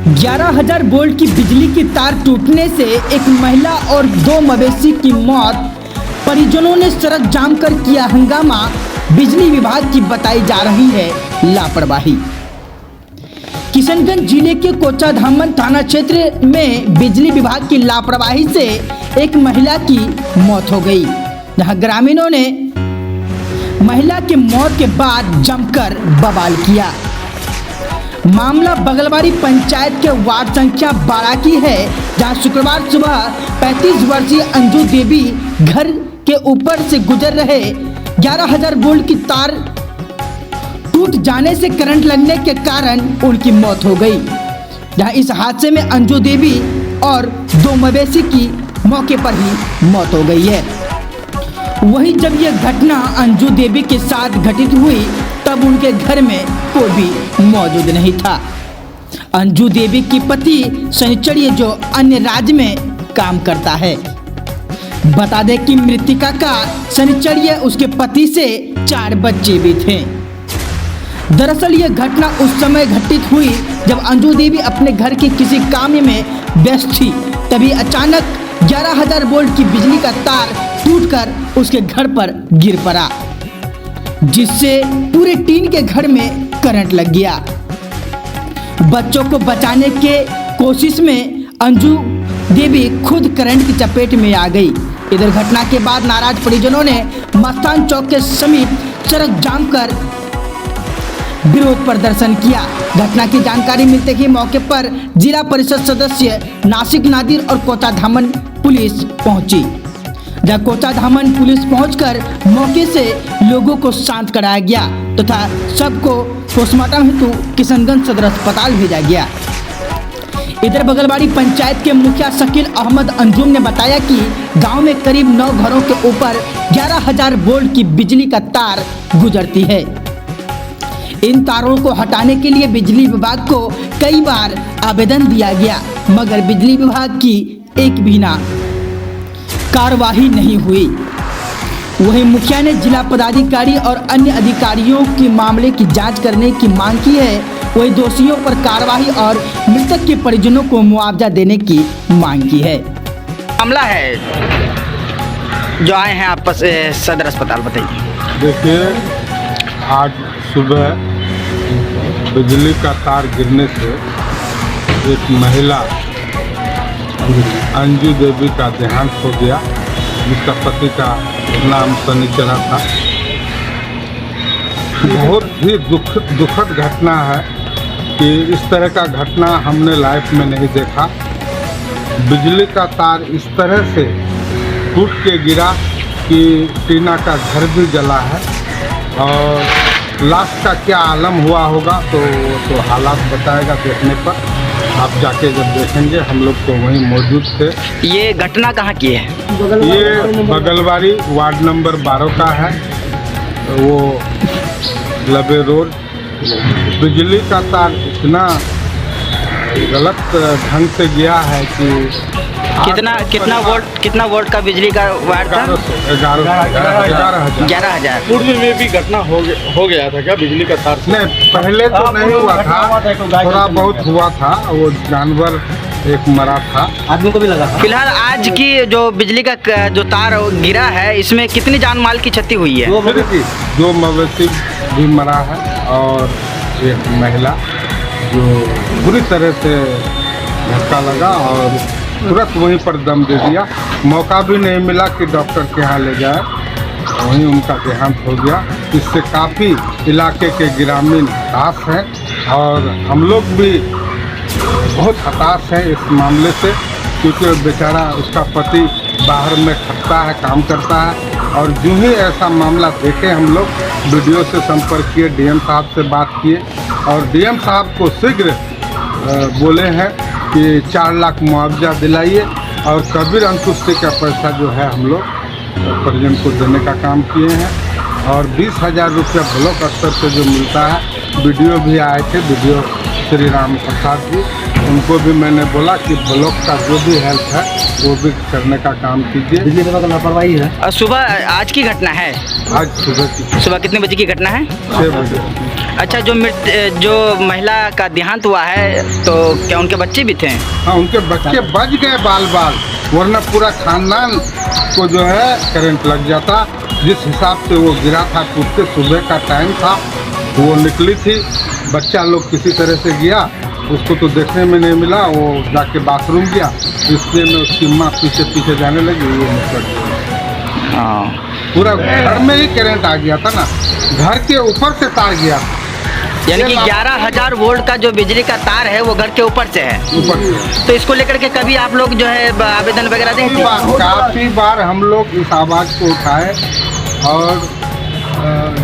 11,000 volt की बिजली की तार टूटने से एक महिला और 2 मवेशी की मौत। परिजनों ने सड़क जाम कर किया हंगामा। बिजली विभाग की बताई जा रही है लापरवाही। किशनगंज जिले के कोचाधामन थाना क्षेत्र में बिजली विभाग की लापरवाही से एक महिला की मौत हो गई, जहां ग्रामीणों ने महिला की मौत के बाद जमकर बवाल किया। मामला बगलवाड़ी पंचायत के वार्ड संख्या 12 की है, जहां शुक्रवार सुबह 35 वर्षीय अंजू देवी घर के ऊपर से गुजर रहे 11,000 वोल्ट की तार टूट जाने से करंट लगने के कारण उनकी मौत हो गई। जहां इस हादसे में अंजू देवी और 2 मवेशी की मौके पर ही मौत हो गई है। वहीं जब यह घटना अंजू देवी के साथ घटित हुई तब उनके घर में कोई भी मौजूद नहीं था। अंजू देवी की पति शनिचर जो अन्य राज्य में काम करता है। बता दें कि मृतिका का शनिचर उसके पति से 4 बच्चे भी थे। दरअसल यह घटना उस समय घटित हुई जब अंजू देवी अपने घर के किसी काम में व्यस्त थी। तभी अचानक 11,000 वोल्ट की बिजली का तार टूटकर उसके घर पर गिर पड़ा, जिससे पूरे टीन के घर में करंट लग गया। बच्चों को बचाने के कोशिश में अंजू देवी खुद करंट की चपेट में आ गई। इधर घटना के बाद नाराज परिजनों ने मस्तान चौक के समीप सड़क जाम कर विरोध प्रदर्शन किया। घटना की जानकारी मिलते ही मौके पर जिला परिषद सदस्य नासिक नादिर और कोचाधामन पुलिस पहुंची। जहां कोचाधामन पुलिस पहुंचकर मौके से लोगों को शांत कराया गया तथा सबको पोस्टमार्टम हेतु किशनगंज सदर अस्पताल भेजा गया। इधर बगलवाड़ी पंचायत के मुखिया शकील अहमद अंजुम ने बताया कि गांव में करीब 9 घरों के ऊपर 11,000 वोल्ट की बिजली का तार गुजरती है। इन तारों को हटाने के लिए बिजली विभाग को कई बार आवेदन दिया गया, मगर बिजली विभाग की एक भी कार्यवाही नहीं हुई। वहीं मुखिया ने जिला पदाधिकारी और अन्य अधिकारियों की मामले की जांच करने की मांग की है। वहीं दोषियों पर कार्रवाई और मृतक के परिजनों को मुआवजा देने की मांग की है। मामला है जो आए हैं आपस सदर अस्पताल, बताइए। देखिए, आज सुबह बिजली का तार गिरने से एक महिला अंजू देवी का देहांत हो गया, जिसका पति का नाम शनिचर था। बहुत ही दुखद घटना है कि इस तरह का घटना हमने लाइफ में नहीं देखा। बिजली का तार इस तरह से टूट के गिरा कि टीना का घर भी जला है, और लास्ट का क्या आलम हुआ होगा तो हालात बताएगा देखने पर। आप जाके जब देखेंगे, हम लोग तो वहीं मौजूद थे। ये घटना कहाँ की है? ये बगलवाड़ी वार्ड नंबर 12 का है, वो लबे रोड। बिजली का तार इतना गलत ढंग से गया है कि कितना वोल्ट का बिजली का वायर था? 11,000। पूर्व में भी घटना हो गया था क्या बिजली का तार से? नहीं, पहले तो नहीं हुआ था, थोड़ा बहुत हुआ था। वो जानवर एक मरा था, आदमी को भी लगा था। फिलहाल आज की जो बिजली का जो तार गिरा है, इसमें कितनी जान माल की क्षति हुई है? 2 मवेशी भी मरा है और एक महिला जो बुरी तरह से धक्का लगा और तुरंत वहीं पर दम दे दिया। मौका भी नहीं मिला कि डॉक्टर के यहाँ ले जाए, वहीं उनका देहांत हो गया। इससे काफ़ी इलाके के ग्रामीण हताश हैं और हम लोग भी बहुत हताश हैं इस मामले से, क्योंकि बेचारा उसका पति बाहर में खटता है, काम करता है। और जो ही ऐसा मामला देखे, हम लोग वीडियो से संपर्क किए, डीएम साहब से बात किए और डीएम साहब को शीघ्र बोले हैं कि 4 लाख मुआवजा दिलाइए, और कबीर अंतुष्टि का पैसा जो है हम लोग परिजन को देने का काम किए हैं। और 20,000 रुपया ब्लॉक स्तर से जो मिलता है, वीडियो भी आए थे, वीडियो श्री राम प्रसाद जी, उनको भी मैंने बोला कि ब्लॉक का जो भी हेल्प है वो भी करने का काम कीजिए। बिजली विभाग का लापरवाही है। सुबह आज की घटना है? आज सुबह कितने बजे की घटना है? 6 बजे। अच्छा, जो महिला का देहांत हुआ है तो क्या उनके बच्चे भी थे? हाँ, उनके बच्चे बच गए बाल बाल, वरना पूरा खानदान को जो है करंट लग जाता। जिस हिसाब से वो गिरा था, उसके सुबह का टाइम था, वो निकली थी, बच्चा लोग किसी तरह से गया, उसको तो देखने में नहीं मिला, वो जाके बाथरूम गया, इसलिए में उसकी माँ पीछे पीछे जाने लगी, वो निकल गई। हाँ, पूरा घर में ही करंट आ गया था ना, घर के ऊपर से तार गया, यानी कि 11,000 वोल्ट का जो बिजली का तार है वो घर के ऊपर से है। ऊपर से। तो इसको लेकर के कभी आप लोग जो है आवेदन वगैरह देते हैं? काफ़ी बार हम लोग इस आवाज़ को उठाए और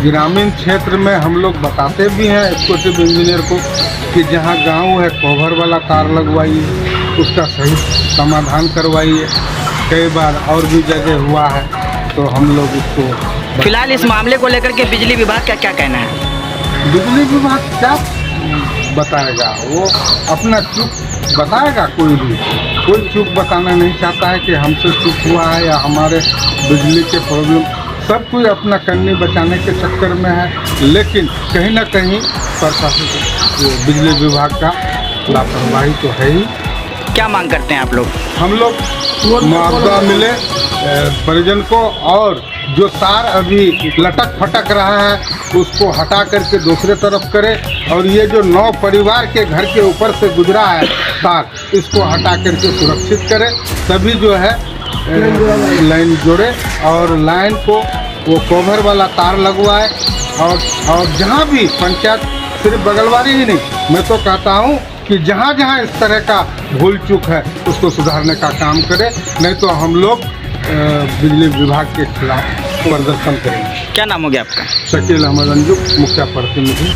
ग्रामीण क्षेत्र में हम लोग बताते भी हैं एक्जीक्यूटिव इंजीनियर को कि जहाँ गांव है कोभर वाला तार लगवाइए, उसका सही समाधान करवाइए। कई बार और भी जगह हुआ है, तो हम लोग उसको फिलहाल इस मामले को लेकर के बिजली विभाग का क्या कहना है? बिजली विभाग क्या बताएगा, वो अपना चूक बताएगा। कोई चूक बताना नहीं चाहता है कि हमसे चूक हुआ है या हमारे बिजली के प्रॉब्लम, सब कोई अपना करनी बचाने के चक्कर में है, लेकिन कहीं ना कहीं प्रशासन बिजली विभाग का लापरवाही तो है ही। क्या मांग करते हैं आप लोग? हम लोग मुआवजा मिले परिजन को, और जो तार अभी लटक फटक रहा है उसको हटा करके दूसरे तरफ करे, और ये जो 9 परिवार के घर के ऊपर से गुजरा है तार, इसको हटा करके सुरक्षित करे, तभी जो है लाइन जोड़े और लाइन को वो कवर वाला तार लगवाए। और जहाँ भी पंचायत, सिर्फ बगलवारी ही नहीं, मैं तो कहता हूँ कि जहाँ जहाँ इस तरह का भूल चूक है उसको सुधारने का काम करे, नहीं तो हम लोग बिजली विभाग के खिलाफ प्रदर्शन करेंगे। क्या नाम हो गया आपका? शकील अहमद अंजुम, मुखिया प्रतिनिधि।